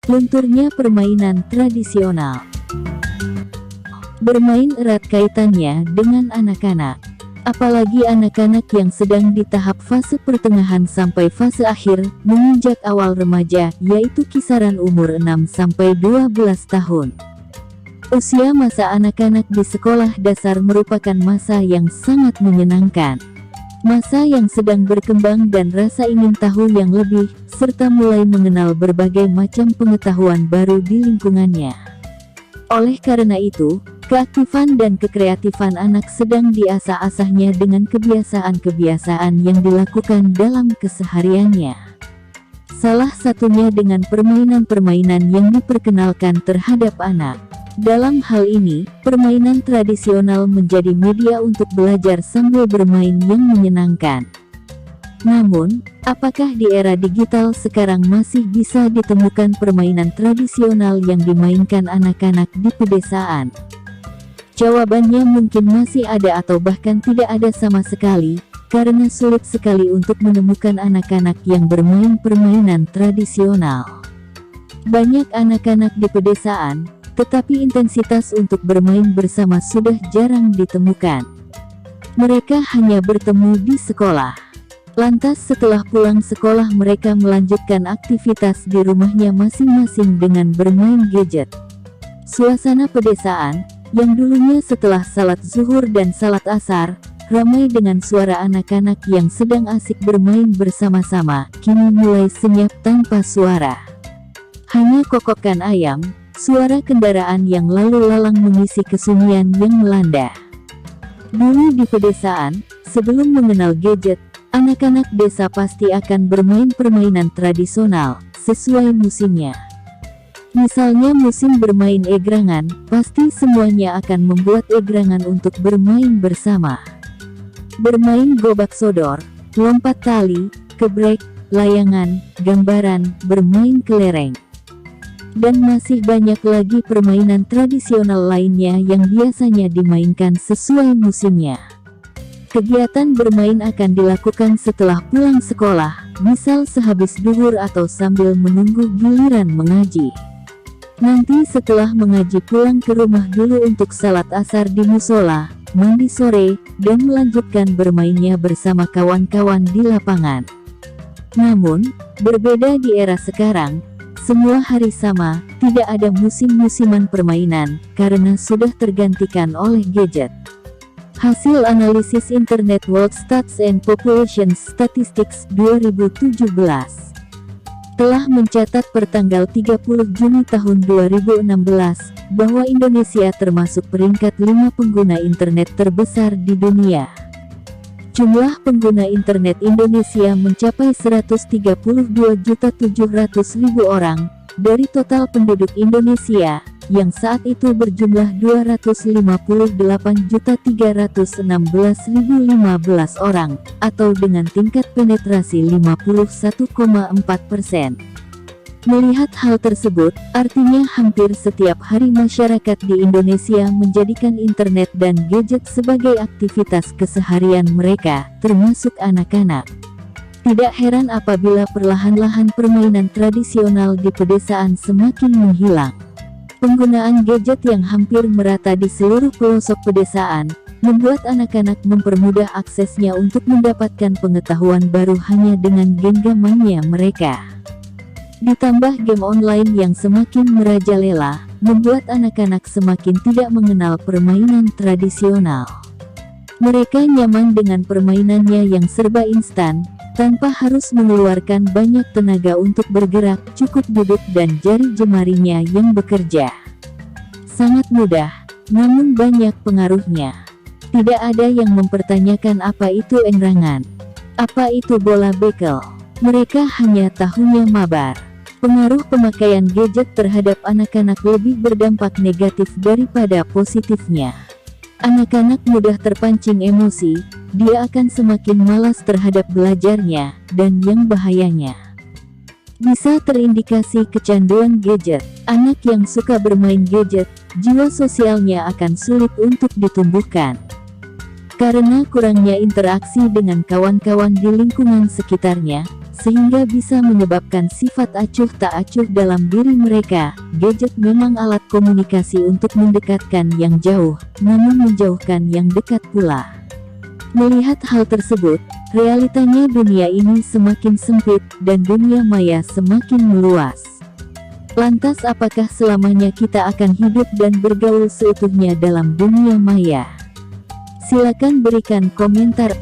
Lunturnya permainan tradisional. Bermain erat kaitannya dengan anak-anak. Apalagi anak-anak yang sedang di tahap fase pertengahan sampai fase akhir, menginjak awal remaja, yaitu kisaran umur 6-12 tahun. Usia masa anak-anak di sekolah dasar merupakan masa yang sangat menyenangkan. Masa yang sedang berkembang dan rasa ingin tahu yang lebih, serta mulai mengenal berbagai macam pengetahuan baru di lingkungannya. Oleh karena itu, keaktifan dan kekreatifan anak sedang diasah-asahnya dengan kebiasaan-kebiasaan yang dilakukan dalam kesehariannya. Salah satunya dengan permainan-permainan yang diperkenalkan terhadap anak. Dalam hal ini, permainan tradisional menjadi media untuk belajar sambil bermain yang menyenangkan. Namun, apakah di era digital sekarang masih bisa ditemukan permainan tradisional yang dimainkan anak-anak di pedesaan? Jawabannya mungkin masih ada atau bahkan tidak ada sama sekali, karena sulit sekali untuk menemukan anak-anak yang bermain permainan tradisional. Banyak anak-anak di pedesaan, tetapi intensitas untuk bermain bersama sudah jarang ditemukan. Mereka hanya bertemu di sekolah. Lantas setelah pulang sekolah mereka melanjutkan aktivitas di rumahnya masing-masing dengan bermain gadget. Suasana pedesaan, yang dulunya setelah salat zuhur dan salat asar, ramai dengan suara anak-anak yang sedang asik bermain bersama-sama, kini mulai senyap tanpa suara. Hanya kokokan ayam, suara kendaraan yang lalu lalang mengisi kesunyian yang melanda. Dulu di pedesaan, sebelum mengenal gadget, anak-anak desa pasti akan bermain permainan tradisional, sesuai musimnya. Misalnya musim bermain egrangan, pasti semuanya akan membuat egrangan untuk bermain bersama. Bermain gobak sodor, lompat tali, kebrek, layangan, gambaran, bermain kelereng. Dan masih banyak lagi permainan tradisional lainnya yang biasanya dimainkan sesuai musimnya. Kegiatan bermain akan dilakukan setelah pulang sekolah, misal sehabis duhur atau sambil menunggu giliran mengaji. Nanti setelah mengaji pulang ke rumah dulu untuk salat asar di musola, mandi sore, dan melanjutkan bermainnya bersama kawan-kawan di lapangan. Namun, berbeda di era sekarang, semua hari sama, tidak ada musim-musiman permainan, karena sudah tergantikan oleh gadget. Hasil analisis Internet World Stats and Population Statistics 2017 telah mencatat pertanggal 30 Juni tahun 2016 bahwa Indonesia termasuk peringkat 5 pengguna internet terbesar di dunia. Jumlah pengguna internet Indonesia mencapai 132.700.000 orang dari total penduduk Indonesia, yang saat itu berjumlah 258.316.015 orang, atau dengan tingkat penetrasi 51,4%. Melihat hal tersebut, artinya hampir setiap hari masyarakat di Indonesia menjadikan internet dan gadget sebagai aktivitas keseharian mereka, termasuk anak-anak. Tidak heran apabila perlahan-lahan permainan tradisional di pedesaan semakin menghilang. Penggunaan gadget yang hampir merata di seluruh pelosok pedesaan, membuat anak-anak mempermudah aksesnya untuk mendapatkan pengetahuan baru hanya dengan genggamannya mereka. Ditambah game online yang semakin merajalela, membuat anak-anak semakin tidak mengenal permainan tradisional. Mereka nyaman dengan permainannya yang serba instan, tanpa harus mengeluarkan banyak tenaga untuk bergerak, cukup duduk dan jari jemarinya yang bekerja. Sangat mudah, namun banyak pengaruhnya. Tidak ada yang mempertanyakan apa itu engrangan, apa itu bola bekel. Mereka hanya tahunya mabar. Pengaruh pemakaian gadget terhadap anak-anak lebih berdampak negatif daripada positifnya. Anak-anak mudah terpancing emosi, dia akan semakin malas terhadap belajarnya, dan yang bahayanya, bisa terindikasi kecanduan gadget. Anak yang suka bermain gadget, jiwa sosialnya akan sulit untuk ditumbuhkan. Karena kurangnya interaksi dengan kawan-kawan di lingkungan sekitarnya, sehingga bisa menyebabkan sifat acuh tak acuh dalam diri mereka. Gadget memang alat komunikasi untuk mendekatkan yang jauh, namun menjauhkan yang dekat pula. Melihat hal tersebut, realitanya dunia ini semakin sempit, dan dunia maya semakin meluas. Lantas apakah selamanya kita akan hidup dan bergaul seutuhnya dalam dunia maya? Silakan berikan komentar.